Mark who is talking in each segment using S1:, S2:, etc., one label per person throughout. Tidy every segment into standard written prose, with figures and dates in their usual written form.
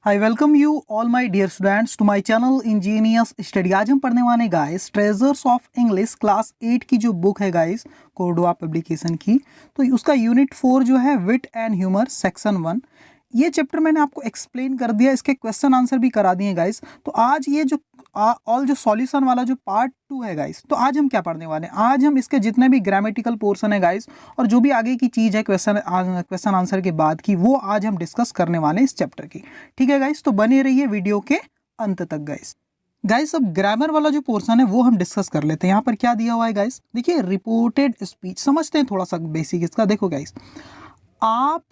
S1: I welcome you all my dear students to my channel engineers study. आज हम पढ़ने वाले guys treasures of English class 8 की जो बुक है गाइस कोर्डवा पब्लिकेशन की, तो उसका यूनिट 4 जो है विट एंड ह्यूमर सेक्शन 1, ये चैप्टर मैंने आपको एक्सप्लेन कर दिया, इसके क्वेश्चन आंसर भी करा दिए गाइस। तो आज ये जो ऑल जो सॉल्यूशन वाला जो पार्ट 2 है गाइस, तो आज हम क्या पढ़ने वाले हैं, आज हम इसके जितने भी ग्रामेटिकल पोर्शन है गाइस और जो भी आगे की चीज़ है क्वेश्चन आंसर के बाद की, वो आज हम डिस्कस करने वाले हैं इस चैप्टर की। ठीक है गाइस, तो बने रहिए वीडियो के अंत तक गाइस। अब ग्रामर वाला जो पोर्शन है वो हम डिस्कस कर लेते हैं। यहाँ पर क्या दिया हुआ है गाइस, देखिए रिपोर्टेड स्पीच, समझते हैं थोड़ा सा बेसिक इसका। देखो गाइस, आप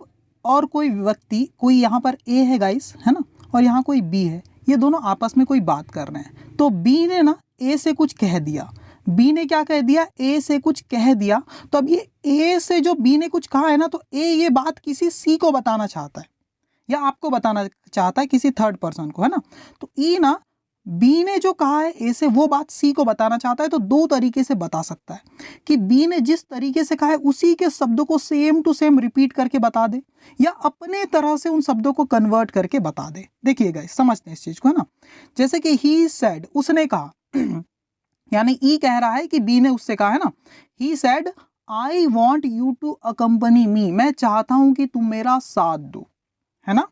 S1: और कोई व्यक्ति, कोई यहाँ पर ए है गाइस, है ना, और यहाँ कोई बी है, ये दोनों आपस में कोई बात कर रहे हैं। तो बी ने ना ए से कुछ कह दिया, बी ने क्या कह दिया, ए से कुछ कह दिया। तो अब ये ए से जो बी ने कुछ कहा है ना, तो ए ये बात किसी सी को बताना चाहता है या आपको बताना चाहता है, किसी थर्ड पर्सन को, है ना। तो ई ना बी ने जो कहा है ए से, वो बात सी को बताना चाहता है। तो दो तरीके से बता सकता है कि बी ने जिस तरीके से कहा है उसी के शब्दों को सेम टू सेम रिपीट करके बता दे, या अपने तरह से उन शब्दों को कन्वर्ट करके बता दे। देखिएगा, समझते हैं इस चीज को, है ना। जैसे कि ही सेड, उसने कहा यानी ई कह रहा है कि बी ने उससे कहा, है ना। He said I want you to accompany me, मैं चाहता हूं कि तुम मेरा साथ दो, है ना।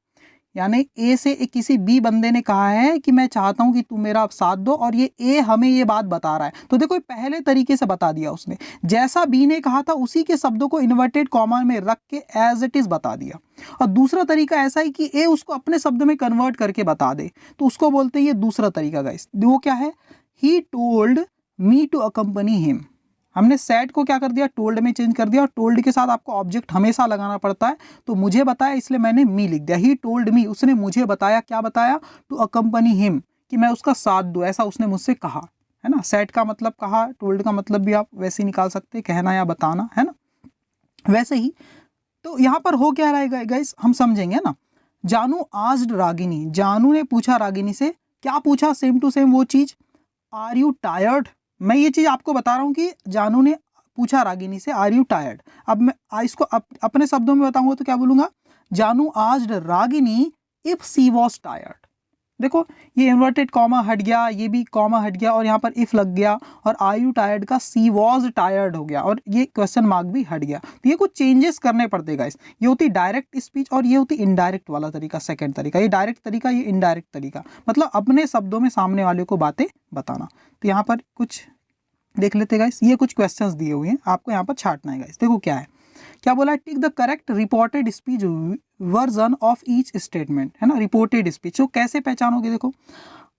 S1: यानी ए से किसी बी बंदे ने कहा है कि मैं चाहता हूं कि तुम मेरा साथ दो, और ये ए हमें ये बात बता रहा है। तो देखो, पहले तरीके से बता दिया उसने, जैसा बी ने कहा था उसी के शब्दों को इन्वर्टेड कॉमा में रख के एज इट इज बता दिया। और दूसरा तरीका ऐसा है कि ए उसको अपने शब्द में कन्वर्ट करके बता दे, तो उसको बोलते हैं ये दूसरा तरीका गाइस। वो क्या है, he told me to accompany him. हमने सेड को क्या कर दिया, टोल्ड में चेंज कर दिया, और टोल्ड के साथ आपको ऑब्जेक्ट हमेशा लगाना पड़ता है। तो मुझे बताया, इसलिए मैंने मी लिख दिया। ही टोल्ड मी, उसने मुझे बताया, क्या बताया, टू अकम्पनी हिम, कि मैं उसका साथ दूं, ऐसा उसने मुझसे कहा, है ना। सेड का मतलब कहा, टोल्ड का मतलब भी आप वैसे ही निकाल सकते, कहना या बताना, है ना, वैसे ही। तो यहाँ पर हो क्या रहेगा गाइस, हम समझेंगे ना। जानू आस्क्ड रागिनी, जानू ने पूछा रागिनी से, क्या पूछा, सेम टू सेम वो चीज, आर यू टायर्ड। मैं ये चीज आपको बता रहा हूँ कि जानू ने पूछा रागिनी से, आर यू टायर्ड। अब मैं इसको अपने शब्दों में बताऊंगा तो क्या बोलूंगा, Janu asked Ragini if she was tired. देखो, ये इन्वर्टेड कॉमा हट गया, ये भी कॉमा हट गया, और यहाँ पर इफ लग गया, और आर यू टायर्ड का सी वॉज टायर्ड हो गया, और ये क्वेश्चन मार्क भी हट गया। तो ये कुछ चेंजेस करने पड़ते गाइस। ये होती डायरेक्ट स्पीच और ये होती इनडायरेक्ट वाला तरीका, सेकंड तरीका। ये डायरेक्ट तरीका, ये इनडायरेक्ट तरीका, मतलब अपने शब्दों में सामने वाले को बातें बताना। तो यहाँ पर कुछ देख लेते गाइस, ये कुछ क्वेश्चंस दिए हुए हैं, आपको यहाँ पर छाटना है गाइस। देखो क्या है, क्या बोला है, tick the correct reported speech version of each statement, है ना। रिपोर्टेड स्पीच तो कैसे पहचानोगे, देखो,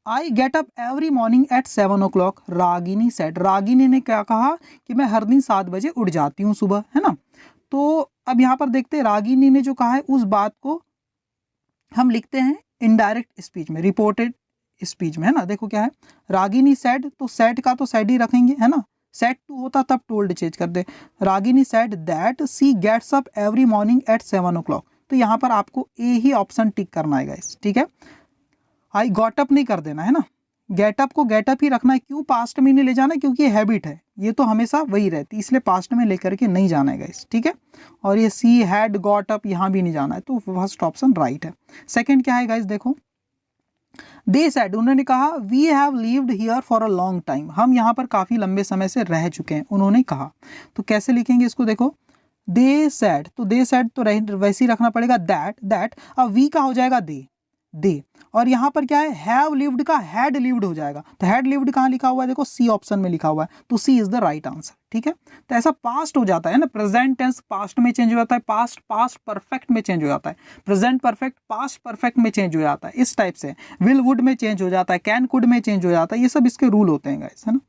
S1: I get up every morning at 7 o'clock, Ragini said, Ragini ने क्या कहा कि मैं हर दिन 7 बजे उठ जाती हूँ सुबह, है ना। तो अब यहाँ पर देखते हैं, रागिनी ने जो कहा है उस बात को हम लिखते हैं इनडायरेक्ट स्पीच में, रिपोर्टेड स्पीच में, है ना। देखो क्या है, रागिनी सेड, तो सेड का तो सेड ही रखेंगे, है ना। सेड टू होता तब टोल्ड चेंज कर दे। Ragini said that she gets up every morning at 7 o'clock, तो यहाँ पर आपको ए ही ऑप्शन टिक करना है गाइस, ठीक है। आई गॉट अप नहीं कर देना, है ना। गेटअप को गेटअप ही रखना है। क्यों पास्ट में नहीं ले जाना, क्योंकि ये हैबिट है, ये तो हमेशा वही रहती, इसलिए पास्ट में लेकर के नहीं जाना है गाइस, ठीक है। और ये सी हैड गॉट अप यहाँ भी नहीं जाना है, तो फर्स्ट ऑप्शन राइट है। सेकंड क्या है गाइस, देखो, दे सेड, उन्होंने कहा, we have lived here for a long time, हम यहाँ पर काफी लंबे समय से रह चुके हैं, उन्होंने कहा। तो कैसे लिखेंगे इसको, देखो, दे सेड, तो दे सेड तो वैसे ही रखना पड़ेगा, दैट। अब वी का हो जाएगा दे, और यहाँ पर क्या है, हैव लिव्ड का हैड लिव्ड हो जाएगा। तो हैड लिव्ड कहाँ लिखा हुआ है, देखो सी ऑप्शन में लिखा हुआ है, तो सी इज द राइट आंसर, ठीक है। तो ऐसा पास्ट हो जाता है ना, प्रेजेंट टेंस पास्ट में चेंज हो जाता है, पास्ट परफेक्ट में चेंज हो जाता है, प्रेजेंट परफेक्ट पास्ट परफेक्ट में चेंज हो जाता है, इस टाइप से। विल वुड में चेंज हो जाता है, कैन कुड में चेंज हो जाता है, ये सब इसके रूल होते हैं गाइस, है ना।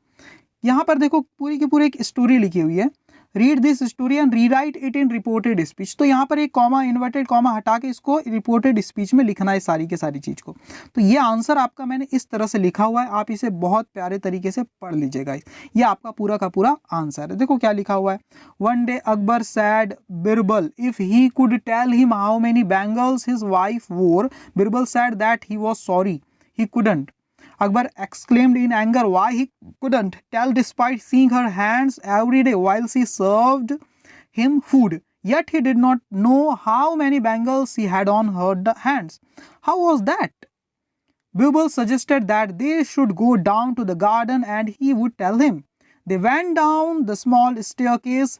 S1: यहाँ पर देखो पूरी की पूरी एक स्टोरी लिखी हुई है, read this story and rewrite it in reported speech. तो यहाँ पर एक कॉमा, इन्वर्टेड कॉमा हटा के इसको रिपोर्टेड स्पीच में लिखना है, सारी के सारी चीज को। तो ये आंसर आपका मैंने इस तरह से लिखा हुआ है, आप इसे बहुत प्यारे तरीके से पढ़ लीजिएगा। ये आपका पूरा का पूरा आंसर है। देखो क्या लिखा हुआ है, one day Akbar said Birbal if he could tell him how many bangles his wife wore, Birbal said that he was sorry he couldn't. Akbar exclaimed in anger why he couldn't tell despite seeing her hands every day while she served him food. yet he did not know how many bangles he had on her hands. How was that? Bubble suggested that they should go down to the garden and he would tell him. They went down the small staircase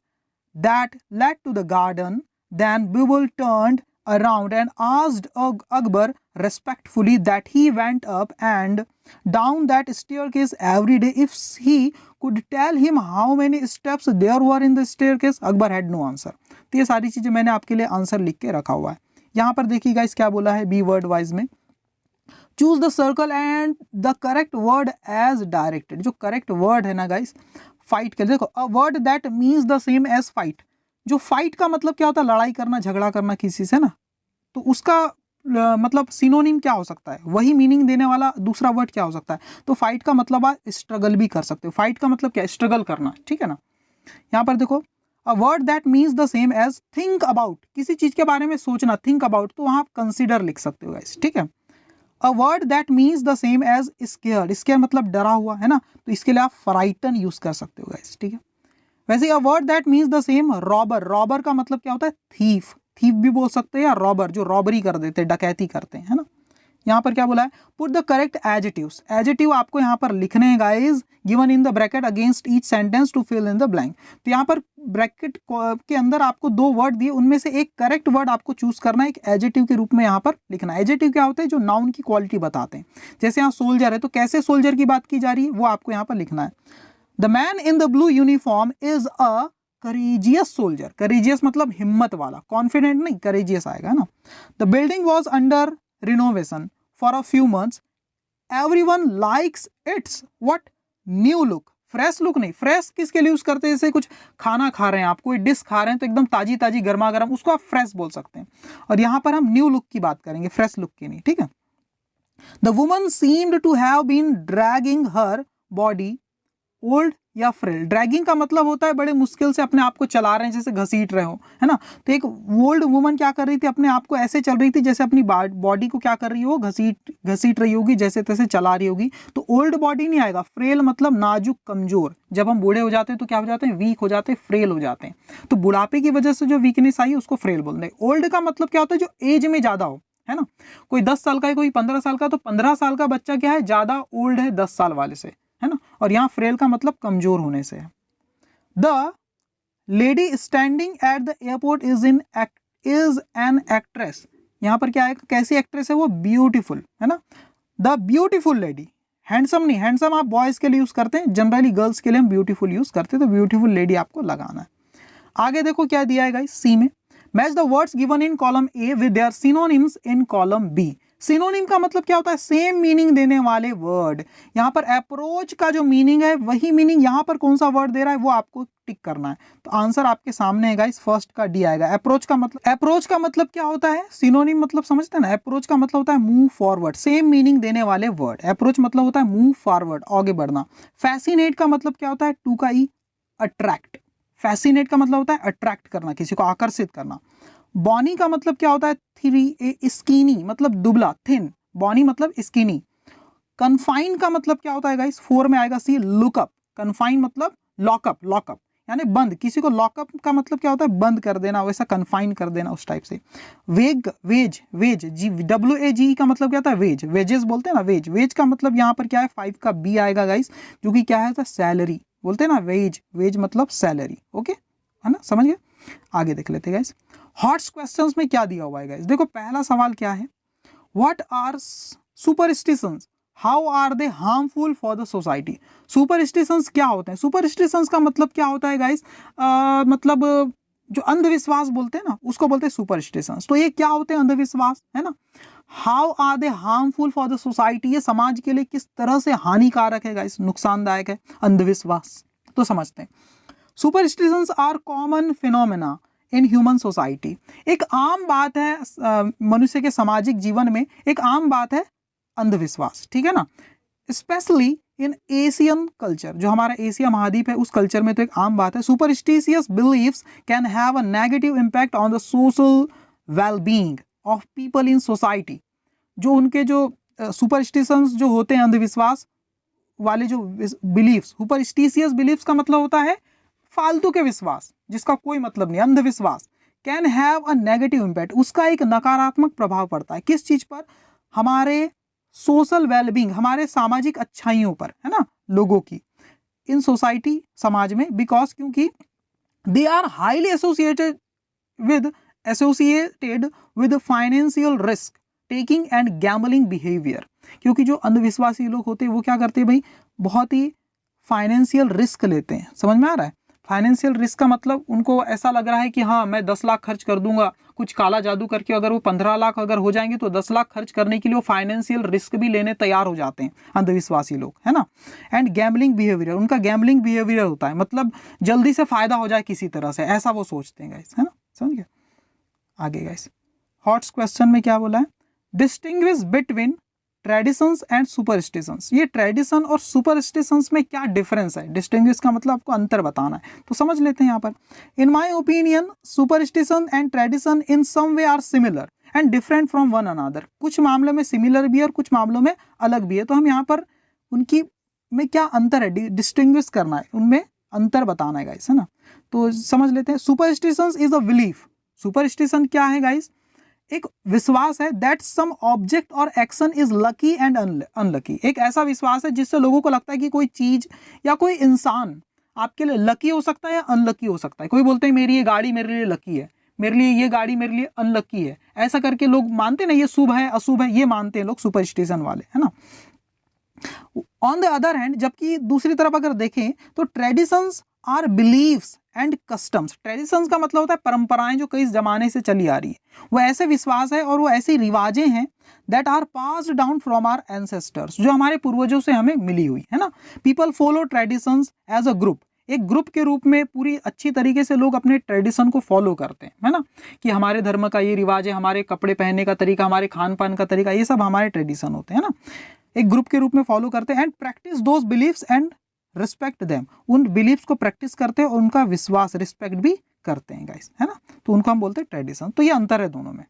S1: that led to the garden. Then Bubble turned around and asked Akbar respectfully that he went up and down that staircase every day if he could tell him how many steps there were in the staircase. Akbar had no answer. तो ये सारी चीज़ें मैंने आपके लिए answer लिख के रखा हुआ है. यहाँ पर देखिए गाइस क्या बोला है बी वर्ड वाइज में. Choose the circle and the correct word as directed. जो करेक्ट वर्ड है ना गाइस फाइट के लिए, देखो a word that means the same as fight. जो फाइट का मतलब क्या होता है, लड़ाई करना, झगड़ा करना किसी से ना, तो उसका मतलब सिनोनिम क्या हो सकता है, वही मीनिंग देने वाला दूसरा वर्ड क्या हो सकता है. तो फाइट का मतलब आप स्ट्रगल भी कर सकते हो. फाइट का मतलब क्या, स्ट्रगल करना, ठीक है ना. यहाँ पर देखो a word that means the same as think about. किसी चीज के बारे में सोचना, थिंक अबाउट, तो वहाँ कंसिडर लिख सकते हो गाइस, ठीक है. A word that means the same as scare. Scare मतलब डरा हुआ है ना, तो इसके लिए आप फ्राइटन यूज कर सकते हो गाइस, ठीक है. वैसे अ word that means the same robber. Robber का मतलब क्या होता है, थीफ. थीफ भी बोल सकते हैं या रॉबर, जो रॉबरी कर देते हैं, डकैती करते हैं, है ना. यहाँ पर क्या बोला है, put the correct adjectives. Adjective आपको यहाँ पर लिखने हैं guys, given in the bracket against each sentence to fill in the blank. तो यहाँ पर ब्रैकेट के अंदर आपको दो वर्ड दिए, उनमें से एक करेक्ट वर्ड आपको चूज करना है, एक एडजेटिव के रूप में यहाँ पर लिखना है. एडजेटिव क्या होते हैं, जो नाउन की क्वालिटी बताते हैं. जैसे यहाँ सोल्जर है, तो कैसे सोल्जर की बात की जा रही है वो आपको यहाँ पर लिखना है. The man in the blue uniform is a courageous soldier. Courageous मतलब हिम्मत वाला, कॉन्फिडेंट नहीं, करेजियस आएगा ना. The building was under renovation for a few months. Everyone likes it's what new look. Fresh look नहीं, फ्रेश किसके लिए use करते हैं, जैसे कुछ खाना खा रहे हैं आप, कोई डिश खा रहे हैं तो एकदम ताजी ताजी गर्मा गर्म, उसको आप फ्रेश बोल सकते हैं. और यहाँ पर हम न्यू लुक की बात करेंगे, फ्रेश लुक की नहीं, ठीक है. The woman seemed to have been dragging her body old या फ्रेल. ड्रैगिंग का मतलब होता है बड़े मुश्किल से अपने आप को चला रहे हैं, जैसे घसीट रहे हो, है ना. तो एक ओल्ड वुमन क्या कर रही थी, अपने आप को ऐसे चल रही थी जैसे अपनी बॉडी को क्या कर रही हो, घसीट रही होगी, जैसे तैसे चला रही होगी. तो ओल्ड बॉडी नहीं आएगा. फ्रेल मतलब नाजुक, कमजोर. जब हम बूढ़े हो जाते हैं तो क्या हो जाते हैं, वीक हो जाते हैं, फ्रेल हो जाते हैं. तो बुढ़ापे की वजह से जो वीकनेस आई उसको फ्रेल बोलते हैं. ओल्ड का मतलब क्या होता है, जो एज में ज्यादा हो, है ना. कोई 10 साल का है, कोई 15 साल का, तो 15 साल का बच्चा क्या है, ज्यादा ओल्ड है 10 साल वाले से, है ना. और यहाँ फ्रेल का मतलब कमजोर होने से है. The lady standing at the airport is an actress. यहाँ पर क्या है, कैसी एक्ट्रेस है वो, ब्यूटीफुल, है ना. The beautiful lady. हैंडसम नहीं, हैंडसम आप बॉयज के लिए यूज करते हैं, जनरली गर्ल्स के लिए हम ब्यूटीफुल यूज करते हैं, तो ब्यूटीफुल लेडी आपको लगाना है. आगे देखो क्या दिया है गाइस, सी में. Match the words given in column A with their synonyms in column B. Synonym का मतलब क्या होता है, सेम मीनिंग देने वाले वर्ड. यहाँ पर अप्रोच का जो मीनिंग है वही मीनिंग यहाँ पर कौन सा वर्ड दे रहा है वो आपको टिक करना है. तो आंसर आपके सामने है गाइस, फर्स्ट का डी आएगा. अप्रोच का मतलब क्या होता है, सिनोनिम मतलब समझते हैं ना. अप्रोच का मतलब होता है मूव फॉरवर्ड, सेम मीनिंग देने वाले वर्ड. अप्रोच मतलब होता है मूव फॉरवर्ड, आगे बढ़ना. फैसिनेट का मतलब क्या होता है, टू का ई, अट्रैक्ट. फैसिनेट का मतलब होता है अट्रैक्ट करना, किसी को आकर्षित करना. बॉनी का मतलब क्या होता है, स्कीनी मतलब दुबला, थिन. बॉनी मतलब स्कीनी. कन्फाइन का मतलब क्या होता है गाइस, 4 में आएगा सी, लुकअप. कन्फाइन मतलब लॉकअप यानी बंद. किसी को लॉकअप का मतलब क्या होता है, बंद कर देना, वैसा कन्फाइन कर देना, उस टाइप से. वेज जी, WAGE का मतलब क्या होता है, वेजेस बोलते हैं ना, वेज का मतलब यहाँ पर क्या है, 5 का बी आएगा गाइस, जो कि क्या है, सैलरी बोलते हैं ना. वेज मतलब सैलरी. ओके, है ना, समझ गए. आगे देख लेते हैं गाइस. हॉट्स क्वेश्चंस में क्या दिया हुआ है गाइस. देखो पहला सवाल क्या है, what are superstitions, how are they harmful for the society. Superstitions क्या होते हैं. सुपरस्टिशंस का मतलब क्या होता है गाइस, मतलब जो अंधविश्वास बोलते हैं ना, उसको बोलते हैं सुपरस्टिशंस. तो ये क्या होते हैं, अंधविश्वास, है ना. How are they harmful for the society, ये समाज के लिए किस तरह से हानिकारक है गाइस, नुकसानदायक है अंधविश्वास. तो समझते हैं. Superstitions are common phenomena in human society. एक आम बात है मनुष्य के सामाजिक जीवन में, एक आम बात है अंधविश्वास, ठीक है ना. स्पेशली इन एशियन कल्चर, जो हमारा एशिया महाद्वीप है उस कल्चर में तो एक आम बात है. Superstitious beliefs can have a negative impact on the social wellbeing of people in society. जो उनके जो सुपरस्टिशंस जो होते हैं, अंधविश्वास वाले जो बिलीव्स, सुपरस्टिशियस बिलीव्स का मतलब होता है फालतू के विश्वास जिसका कोई मतलब नहीं, अंधविश्वास. Can have a negative impact, उसका एक नकारात्मक प्रभाव पड़ता है किस चीज पर, हमारे सोशल वेलबींग, हमारे सामाजिक अच्छाइयों पर, है ना, लोगों की, इन सोसाइटी, समाज में, बिकॉज क्योंकि they are highly associated with financial risk taking and gambling behaviour, क्योंकि जो अंधविश्वासी लोग होते हैं वो क्या करते हैं भाई, बहुत ही फाइनेंशियल रिस्क लेते हैं। समझ में आ रहा है? फाइनेंशियल रिस्क का मतलब उनको ऐसा लग रहा है कि हाँ मैं 10 लाख खर्च कर दूंगा, कुछ काला जादू करके अगर वो 15 लाख अगर हो जाएंगे तो 10 लाख खर्च करने के लिए वो फाइनेंशियल रिस्क भी लेने तैयार हो जाते हैं अंधविश्वासी लोग, है ना। एंड गैम्बलिंग बिहेवियर, उनका गैम्बलिंग बिहेवियर होता है, मतलब जल्दी से फायदा हो जाए किसी तरह से, ऐसा वो सोचते हैं गाइस, है ना। समझ गए? आगे गाइस हॉट्स क्वेश्चन में क्या बोला है, distinguish between traditions and superstitions, ये ट्रेडिशन और सुपरस्टिशंस में क्या डिफरेंस है, डिस्टिंग्विश का मतलब आपको अंतर बताना है, तो समझ लेते हैं यहाँ पर। In my opinion superstition and tradition in some way are similar and different from one another, कुछ मामलों में सिमिलर भी है और कुछ मामलों में अलग भी है, तो हम यहाँ पर उनकी में क्या अंतर है डिस्टिंग्विश करना है, उनमें अंतर बताना है गाइस, है ना। तो समझ लेते हैं। Superstitions is a belief, superstition क्या है गाइस, एक विश्वास है दैट सम ऑब्जेक्ट और action is lucky and unlucky, एक ऐसा विश्वास है जिससे लोगों को लगता है कि कोई चीज या कोई इंसान आपके लिए लकी हो सकता है या अनलकी हो सकता है। कोई बोलते हैं मेरी ये गाड़ी मेरे लिए लकी है, मेरे लिए ये गाड़ी मेरे लिए अनलकी है, ऐसा करके लोग मानते ना, ये शुभ है अशुभ है, ये मानते हैं लोग सुपरस्टिशन वाले, है ना। ऑन द अदर हैंड, जबकि दूसरी तरफ अगर देखें तो traditions are beliefs and customs, traditions का मतलब होता है परंपराएं जो कई जमाने से चली आ रही है, वो ऐसे विश्वास है और वो ऐसी रिवाजें हैं that are passed down from our ancestors, जो हमारे पूर्वजों से हमें मिली हुई, है ना। People follow traditions as a group, एक ग्रुप के रूप में पूरी अच्छी तरीके से लोग अपने ट्रेडिशन को फॉलो करते हैं, है ना, कि हमारे धर्म का ये रिवाज है, हमारे कपड़े पहनने का तरीका, हमारे खान पान का तरीका, ये सब हमारे ट्रेडिशन होते हैं ना, एक ग्रुप के रूप में फॉलो करते हैं। And practice those beliefs and respect them, उन बिलीव्स को प्रैक्टिस करते हैं और उनका विश्वास रिस्पेक्ट भी करते हैं गाइस, है ना, तो उनको हम बोलते हैं ट्रेडिशन। तो ये अंतर है दोनों में।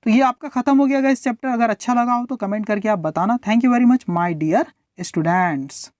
S1: तो ये आपका खत्म हो गया गाइस चैप्टर। अगर अच्छा लगा हो तो कमेंट करके आप बताना। Thank you very much my dear students.